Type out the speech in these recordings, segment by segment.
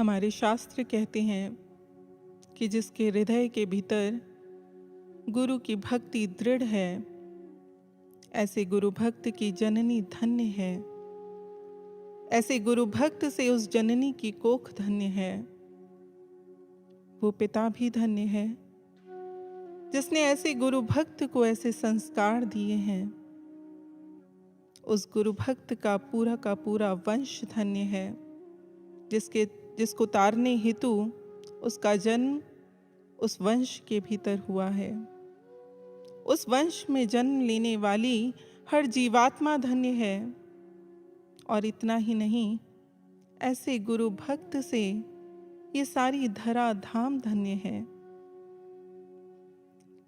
हमारे शास्त्र कहते हैं कि जिसके हृदय के भीतर गुरु की भक्ति दृढ़ है, ऐसे गुरु भक्त की जननी धन्य है। ऐसे गुरु भक्त से उस जननी की कोख धन्य है। वो पिता भी धन्य है जिसने ऐसे गुरु भक्त को ऐसे संस्कार दिए हैं। उस गुरु भक्त का पूरा वंश धन्य है, जिसको तारने हेतु उसका जन्म उस वंश के भीतर हुआ है। उस वंश में जन्म लेने वाली हर जीवात्मा धन्य है। और इतना ही नहीं, ऐसे गुरु भक्त से ये सारी धरा धाम धन्य है।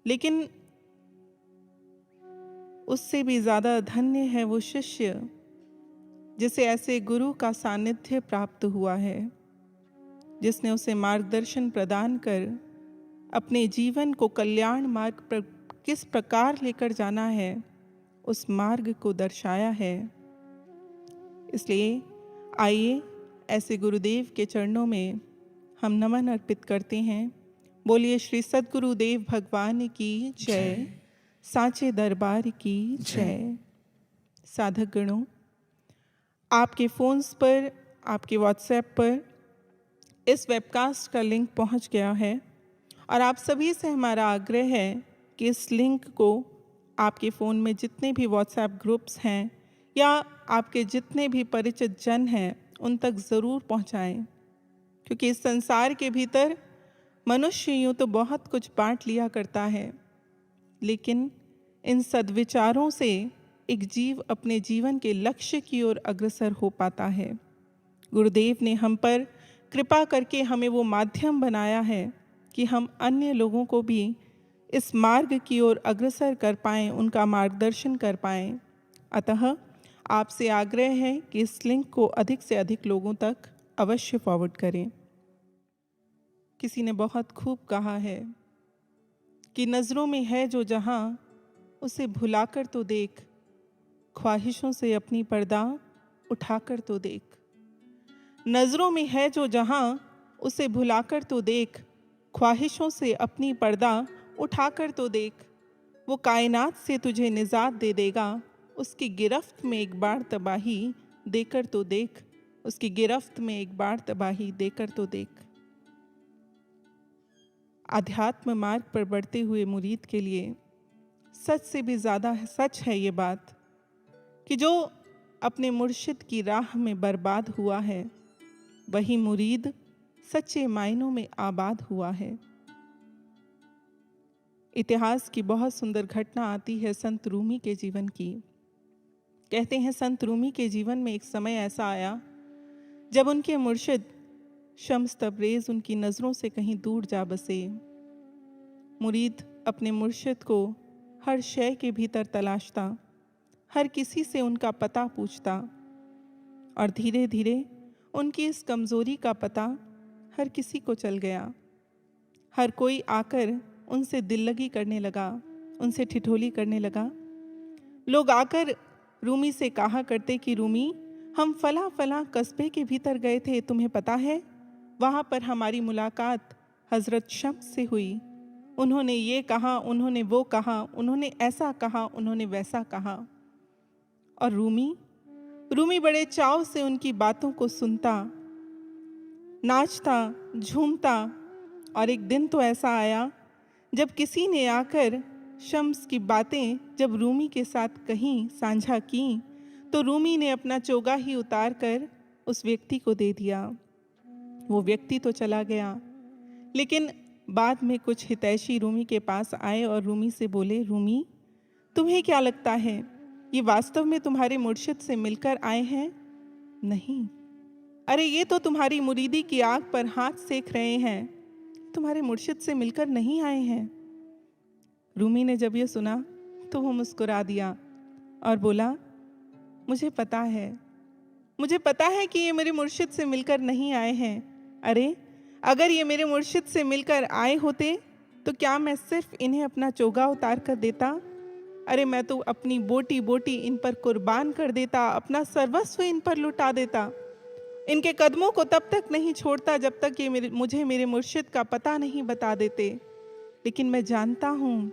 लेकिन उससे भी ज्यादा धन्य है वो शिष्य जिसे ऐसे गुरु का सानिध्य प्राप्त हुआ है, जिसने उसे मार्गदर्शन प्रदान कर अपने जीवन को कल्याण मार्ग पर किस प्रकार लेकर जाना है, उस मार्ग को दर्शाया है। इसलिए आइए ऐसे गुरुदेव के चरणों में हम नमन अर्पित करते हैं। बोलिए श्री सद्गुरुदेव भगवान की जय, साचे दरबार की जय। साधक गणों, आपके फ़ोन्स पर, आपके व्हाट्सएप पर इस वेबकास्ट का लिंक पहुंच गया है और आप सभी से हमारा आग्रह है कि इस लिंक को आपके फ़ोन में जितने भी व्हाट्सएप ग्रुप्स हैं या आपके जितने भी परिचित जन हैं उन तक ज़रूर पहुंचाएं, क्योंकि इस संसार के भीतर मनुष्य यूँ तो बहुत कुछ बांट लिया करता है, लेकिन इन सद्विचारों से एक जीव अपने जीवन के लक्ष्य की ओर अग्रसर हो पाता है। गुरुदेव ने हम पर कृपा करके हमें वो माध्यम बनाया है कि हम अन्य लोगों को भी इस मार्ग की ओर अग्रसर कर पाएं, उनका मार्गदर्शन कर पाएं। अतः आपसे आग्रह है कि इस लिंक को अधिक से अधिक लोगों तक अवश्य फॉरवर्ड करें। किसी ने बहुत खूब कहा है कि नज़रों में है जो जहां, उसे भुलाकर तो देख, ख्वाहिशों से अपनी पर्दा उठाकर तो देख। नज़रों में है जो जहां, उसे भुलाकर तो देख, ख्वाहिशों से अपनी पर्दा उठाकर तो देख। वो कायनात से तुझे निजात दे देगा, उसकी गिरफ्त में एक बार तबाही देकर तो देख, उसकी गिरफ्त में एक बार तबाही देकर तो देख। आध्यात्म मार्ग पर बढ़ते हुए मुरीद के लिए सच से भी ज़्यादा सच है ये बात कि जो अपने मुर्शिद की राह में बर्बाद हुआ है, वही मुरीद सच्चे मायनों में आबाद हुआ है। इतिहास की बहुत सुंदर घटना आती है संत रूमी के जीवन की। कहते हैं संत रूमी के जीवन में एक समय ऐसा आया जब उनके मुर्शिद शम्स तबरेज़ उनकी नज़रों से कहीं दूर जा बसे। मुरीद अपने मुर्शिद को हर शय के भीतर तलाशता, हर किसी से उनका पता पूछता, और धीरे धीरे उनकी इस कमज़ोरी का पता हर किसी को चल गया। हर कोई आकर उनसे दिल लगी करने लगा, उनसे ठिठोली करने लगा। लोग आकर रूमी से कहा करते कि रूमी, हम फला फला कस्बे के भीतर गए थे, तुम्हें पता है? वहाँ पर हमारी मुलाकात हज़रत शम्स से हुई। उन्होंने ये कहा, उन्होंने वो कहा, उन्होंने ऐसा कहा, उन्होंने वैसा कहा। और रूमी बड़े चाव से उनकी बातों को सुनता, नाचता, झूमता। और एक दिन तो ऐसा आया जब किसी ने आकर शम्स की बातें जब रूमी के साथ कहीं साझा की, तो रूमी ने अपना चोगा ही उतार कर उस व्यक्ति को दे दिया। वो व्यक्ति तो चला गया, लेकिन बाद में कुछ हितैषी रूमी के पास आए और रूमी से बोले, रूमी, तुम्हें क्या लगता है ये वास्तव में तुम्हारे मुर्शिद से मिलकर आए हैं? नहीं, अरे ये तो तुम्हारी मुरीदी की आग पर हाथ सेक रहे हैं, तुम्हारे मुर्शिद से मिलकर नहीं आए हैं। रूमी ने जब ये सुना तो वो मुस्कुरा दिया और बोला, मुझे पता है कि ये मेरे मुर्शिद से मिलकर नहीं आए हैं। अरे अगर ये मेरे मुर्शिद से मिलकर आए होते तो क्या मैं सिर्फ इन्हें अपना चोगा उतार कर देता? अरे मैं तो अपनी बोटी बोटी इन पर कुर्बान कर देता, अपना सर्वस्व इन पर लुटा देता। इनके कदमों को तब तक नहीं छोड़ता जब तक ये मुझे मेरे मुर्शिद का पता नहीं बता देते। लेकिन मैं जानता हूँ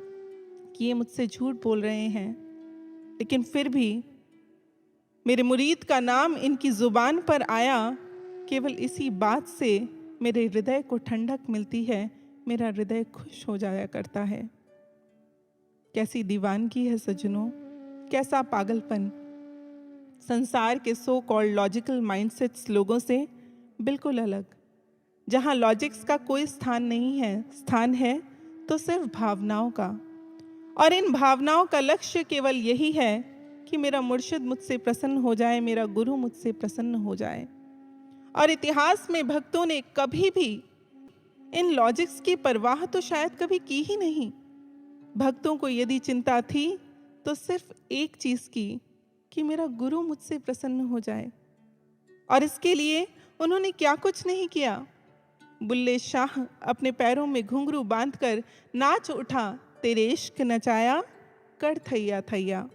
कि ये मुझसे झूठ बोल रहे हैं, लेकिन फिर भी मेरे मुरीद का नाम इनकी ज़ुबान पर आया, केवल इसी बात से मेरे हृदय को ठंडक मिलती है, मेरा हृदय खुश हो जाया करता है। कैसी दीवानगी है सज्जनों, कैसा पागलपन। संसार के सो कॉल्ड लॉजिकल माइंडसेट्स लोगों से बिल्कुल अलग, जहां लॉजिक्स का कोई स्थान नहीं है, स्थान है तो सिर्फ भावनाओं का। और इन भावनाओं का लक्ष्य केवल यही है कि मेरा मुर्शिद मुझसे प्रसन्न हो जाए, मेरा गुरु मुझसे प्रसन्न हो जाए। और इतिहास में भक्तों ने कभी भी इन लॉजिक्स की परवाह तो शायद कभी की ही नहीं। भक्तों को यदि चिंता थी तो सिर्फ एक चीज की, कि मेरा गुरु मुझसे प्रसन्न हो जाए। और इसके लिए उन्होंने क्या कुछ नहीं किया। बुल्ले शाह अपने पैरों में घुंघरू बांधकर नाच उठा, तेरे इश्क नचाया कर थैया थैया।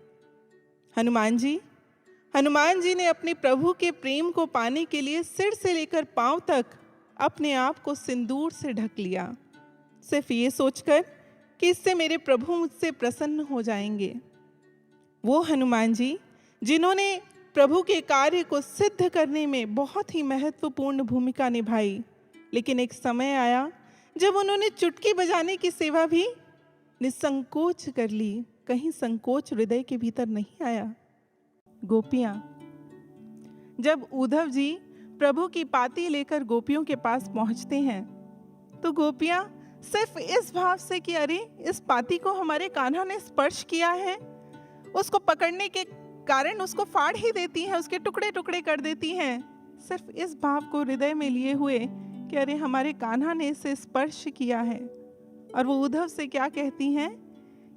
हनुमान जी ने अपने प्रभु के प्रेम को पाने के लिए सिर से लेकर पांव तक अपने आप को सिंदूर से ढक लिया, सिर्फ ये सोचकर कि इससे मेरे प्रभु मुझसे प्रसन्न हो जाएंगे। वो हनुमान जी जिन्होंने प्रभु के कार्य को सिद्ध करने में बहुत ही महत्वपूर्ण भूमिका निभाई, लेकिन एक समय आया जब उन्होंने चुटकी बजाने की सेवा भी निसंकोच कर ली। कहीं संकोच हृदय के भीतर नहीं आया। गोपियां, जब उद्धव जी प्रभु की पाती लेकर गोपियों के पास पहुंचते हैं तो गोपियां सिर्फ इस भाव से कि अरे इस पाती को हमारे कान्हा ने स्पर्श किया है, उसको पकड़ने के कारण उसको फाड़ ही देती हैं, उसके टुकड़े टुकड़े कर देती हैं। सिर्फ इस भाव को हृदय में लिए हुए कि अरे हमारे कान्हा ने इसे स्पर्श किया है। और वो उद्धव से क्या कहती हैं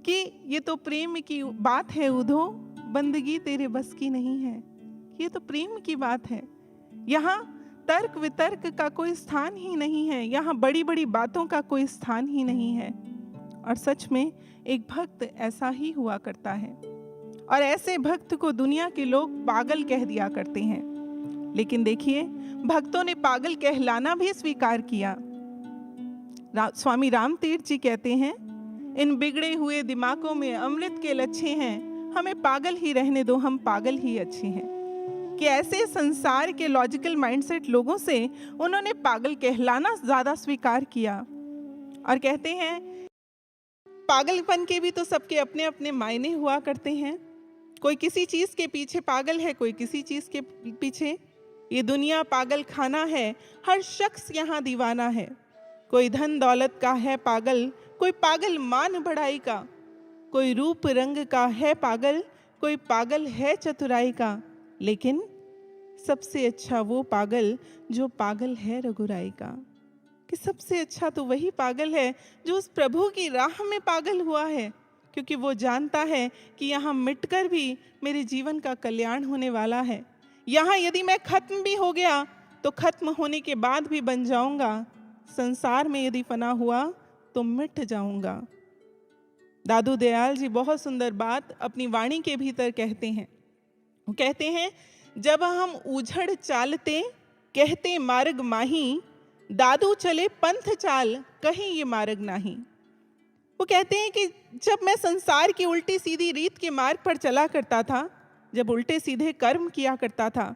कि ये तो प्रेम की बात है उद्धव, बंदगी तेरे बस की नहीं है। ये तो प्रेम की बात है, यहाँ तर्क वितर्क का कोई स्थान ही नहीं है, यहाँ बड़ी बड़ी बातों का कोई स्थान ही नहीं है। और सच में एक भक्त ऐसा ही हुआ करता है, और ऐसे भक्त को दुनिया के लोग पागल कह दिया करते हैं। लेकिन देखिए, भक्तों ने पागल कहलाना भी स्वीकार किया। स्वामी रामतीर्थ जी कहते हैं, इन बिगड़े हुए दिमागों में अमृत के लच्छे हैं, हमें पागल ही रहने दो, हम पागल ही अच्छे हैं। कि ऐसे संसार के लॉजिकल माइंडसेट लोगों से उन्होंने पागल कहलाना ज्यादा स्वीकार किया। और कहते हैं पागलपन के भी तो सबके अपने अपने मायने हुआ करते हैं। कोई किसी चीज के पीछे पागल है, कोई किसी चीज के पीछे। ये दुनिया पागल खाना है, हर शख्स यहाँ दीवाना है। कोई धन दौलत का है पागल, कोई पागल मान बढ़ाई का, कोई रूप रंग का है पागल, कोई पागल है चतुराई का। लेकिन सबसे अच्छा वो पागल जो पागल है रघुराई का। कि सबसे अच्छा तो वही पागल है जो उस प्रभु की राह में पागल हुआ है, क्योंकि वो जानता है कि यहाँ मिटकर भी मेरे जीवन का कल्याण होने वाला है। यहाँ यदि मैं खत्म भी हो गया तो खत्म होने के बाद भी बन जाऊंगा, संसार में यदि फना हुआ तो मिट जाऊंगा। दादू दयाल जी बहुत सुंदर बात अपनी वाणी के भीतर कहते हैं। वो कहते हैं, जब हम उझड़ चालते कहते मार्ग माही, दादू चले पंथ चाल कहीं ये मार्ग नहीं। वो कहते हैं कि जब मैं संसार की उल्टी सीधी रीत के मार्ग पर चला करता था, जब उल्टे सीधे कर्म किया करता था,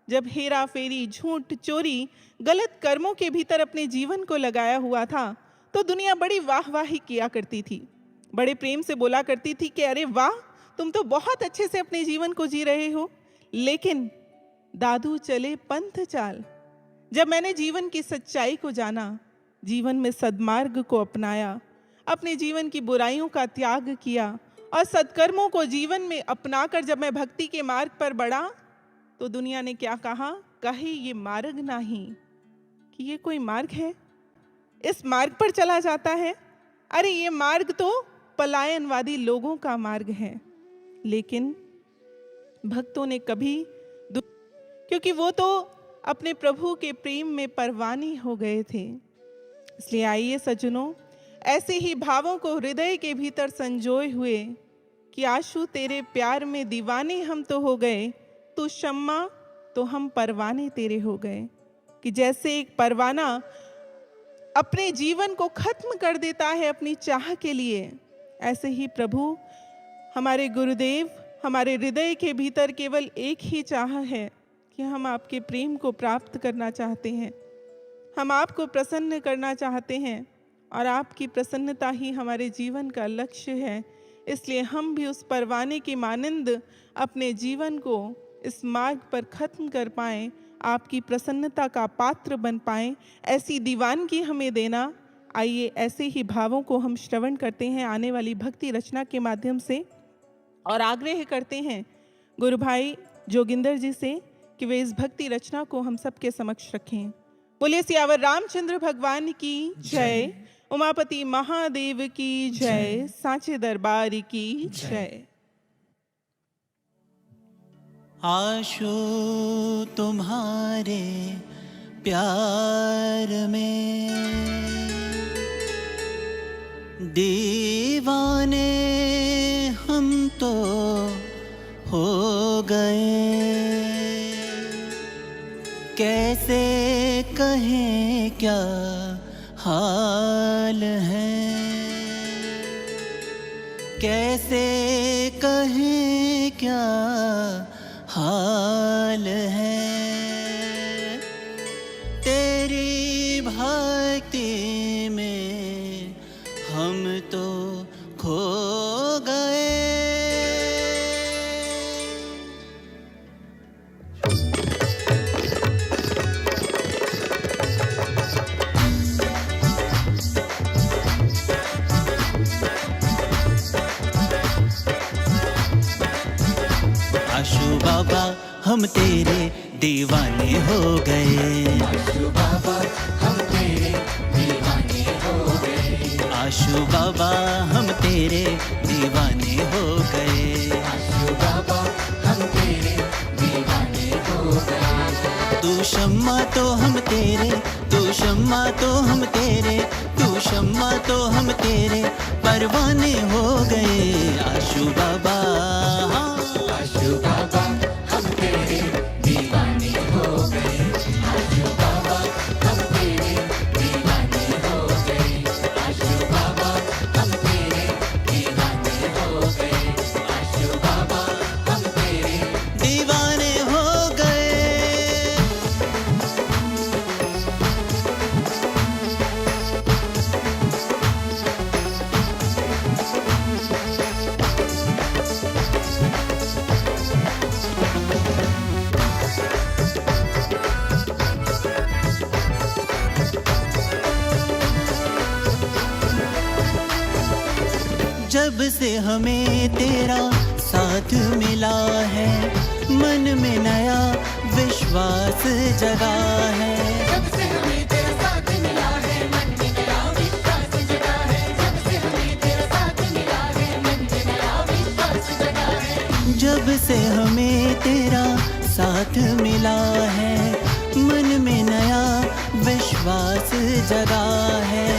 जब हेरा फेरी झूठ चोरी गलत कर्मों के भीतर अपने जीवन को लगाया हुआ था, तो दुनिया बड़ी वाहवाही किया करती थी, बड़े प्रेम से बोला करती थी कि अरे वाह, तुम तो बहुत अच्छे से अपने जीवन को जी रहे हो। लेकिन दादू चले पंथ चाल, जब मैंने जीवन की सच्चाई को जाना, जीवन में सद्मार्ग को अपनाया, अपने जीवन की बुराइयों का त्याग किया और सत्कर्मों को जीवन में अपनाकर जब मैं भक्ति के मार्ग पर बढ़ा, तो दुनिया ने क्या कहा, कहे ये मार्ग नहीं। कि ये कोई मार्ग है, इस मार्ग पर चला जाता है, अरे ये मार्ग तो पलायनवादी लोगों का मार्ग है। लेकिन भक्तों ने कभी, क्योंकि वो तो अपने प्रभु के प्रेम में परवानी हो गए थे। इसलिए आइए सज्जनों, ऐसे ही भावों को हृदय के भीतर संजोए हुए कि आशु तेरे प्यार में दीवाने हम तो हो गए, तू शम्मा तो हम परवाने तेरे हो गए। कि जैसे एक परवाना अपने जीवन को खत्म कर देता है अपनी चाह के लिए, ऐसे ही प्रभु हमारे गुरुदेव, हमारे हृदय के भीतर केवल एक ही चाह है कि हम आपके प्रेम को प्राप्त करना चाहते हैं, हम आपको प्रसन्न करना चाहते हैं और आपकी प्रसन्नता ही हमारे जीवन का लक्ष्य है। इसलिए हम भी उस परवाने की मानंद अपने जीवन को इस मार्ग पर खत्म कर पाएं, आपकी प्रसन्नता का पात्र बन पाएं, ऐसी दीवानगी हमें देना। आइए ऐसे ही भावों को हम श्रवण करते हैं आने वाली भक्ति रचना के माध्यम से और आग्रह करते हैं गुरु भाई जोगिंदर जी से कि वे इस भक्ति रचना को हम सबके समक्ष रखें। बोलिए सियावर रामचंद्र भगवान की जय, उमापति महादेव की जय, सांचे दरबार की जय। आशु तुम्हारे प्यार में दीवाने हम तो हो गए, कैसे कहें क्या हाल है, कैसे कहें क्या हाल है। तेरी भक्ति में हम तो खो गए। आशु बाबा हम तेरे दीवाने हो गए, आशु बाबा हम तेरे दीवाने हो गए, आशु बाबा हम तेरे दीवाने हो गए, आशु बाबा हम तेरे दीवाने हो गए। तू शम्मा तो हम तेरे, तू शम्मा तो हम तेरे, तू शम्मा तो हम तेरे परवाने हो गए। आशु बाबा आशु बाबा हम तेरे दीवाने हो गए, आशु बाबा हम तेरे दीवाने हो गए, आशु बाबा हम तेरे दीवाने हो गए, आशु बाबा हम तेरे दीवाने हो गए। जब से हमें तेरा साथ मिला है, मन में नया विश्वास जगा है। जब से हमें तेरा साथ मिला है, मन में नया विश्वास जगा है, जब से हमें तेरा साथ मिला है, मन में नया विश्वास जगा है। जब से हमें तेरा साथ मिला है, मन में नया विश्वास जगा है।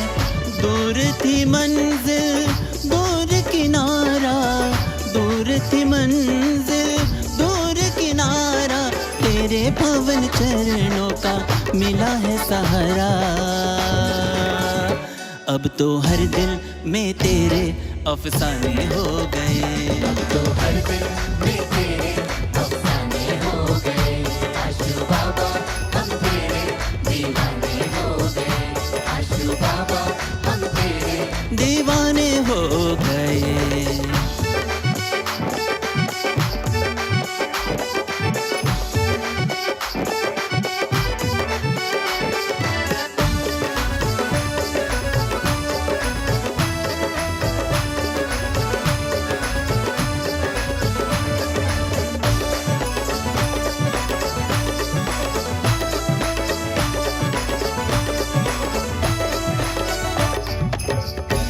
दूर थी मंजिल दूर किनारा, दूर थी मंजिल दूर किनारा, तेरे पावन चरणों का मिला है सहारा। अब तो हर दिल में तेरे अफसाने हो गए, तो हर दिल में तेरे अफसाने हो गए। आशु बाबा हम तेरे दीवाने हो गए, आशु बाबा हम तेरे दीवाने हो गए।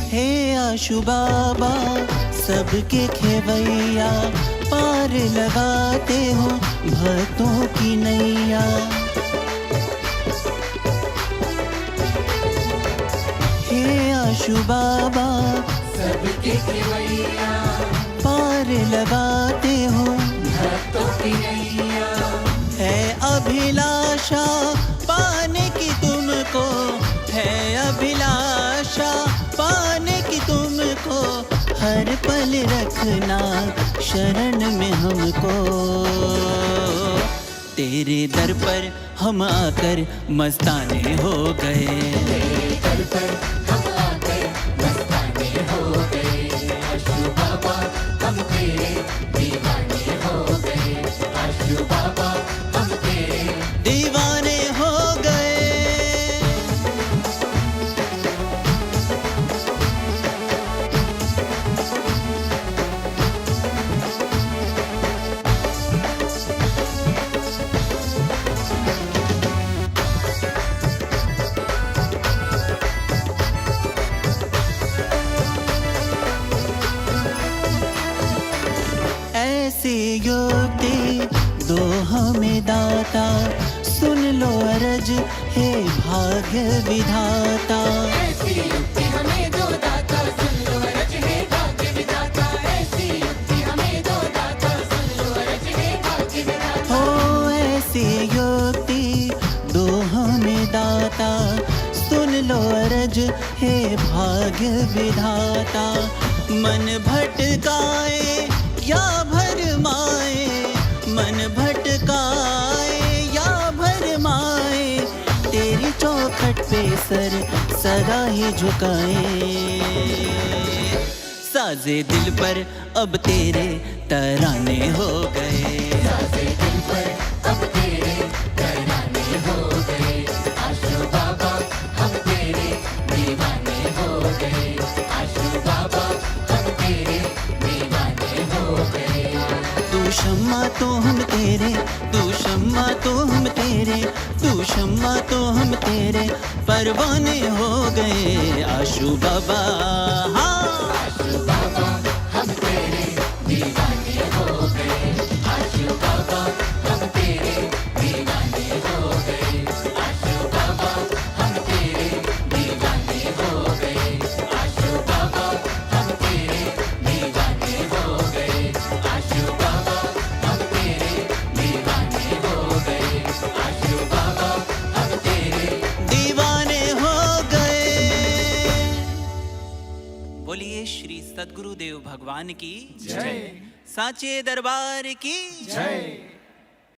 हे आशु बाबा सबके खेवैया, पार लगाते हो भक्तों की नैया। हे आशु बाबा सबके खेवैया, पार लगाते हो भक्तों की नैया। है अभिलाषा पाने की तुमको, है अभिलाषा पाने की तुमको, हर पल रखना शरण में हमको। तेरे दर पर हम आकर मस्ताने हो गए, दर पर हम आकर मस्ताने हो गए। आशु बाबा हम तेरे दीवाने हो गए। आशु बाबा हम तेरे दीवाने हो गए। ऐसी युक्ति दो हमें दाता, सुन लो अरज हे भाग्य विधाता। ऐसी युक्ति हमें दो दाता, सुन लो अरज हे भाग्य विधाता। ऐसी युक्ति हमें दो दाता, सुन लो अरज हे भाग्य विधाता। हो ऐसी युक्ति दो हमें दाता, सुन लो अरज हे भाग्य विधाता। मन भटकाए या भरमाए, मन भटकाए या भरमाए, तेरी चौखट पे सर सदा ही झुकाए। साजे दिल पर अब तेरे तराने हो गए, साजे दिल पर अब तेरे तराने हो गए। आशु बाबा हम तेरे दीवाने हो गए। आशु बाबा हम तेरे दीवाने हो गए। तू शम्मा तो हम तेरे, तू शम्मा तो हम तेरे, तू शम्मा तो हम तेरे परवाने हो गए। आशु बाबा हाँ, आशु बाबा हम तेरे दीवाने हो गए। आशु बाबा हम तेरे दीवाने हो गए। आशु बाबा हम तेरे दीवाने हो गए। आशु बाबा हम तेरे दीवाने हो गए। आशु बाबा हम तेरे दीवाने हो गए। आशु बाबा हम तेरे दीवाने हो गए। बोलिए श्री सद्गुरुदेव भगवान की जय, साचे दरबार की जय।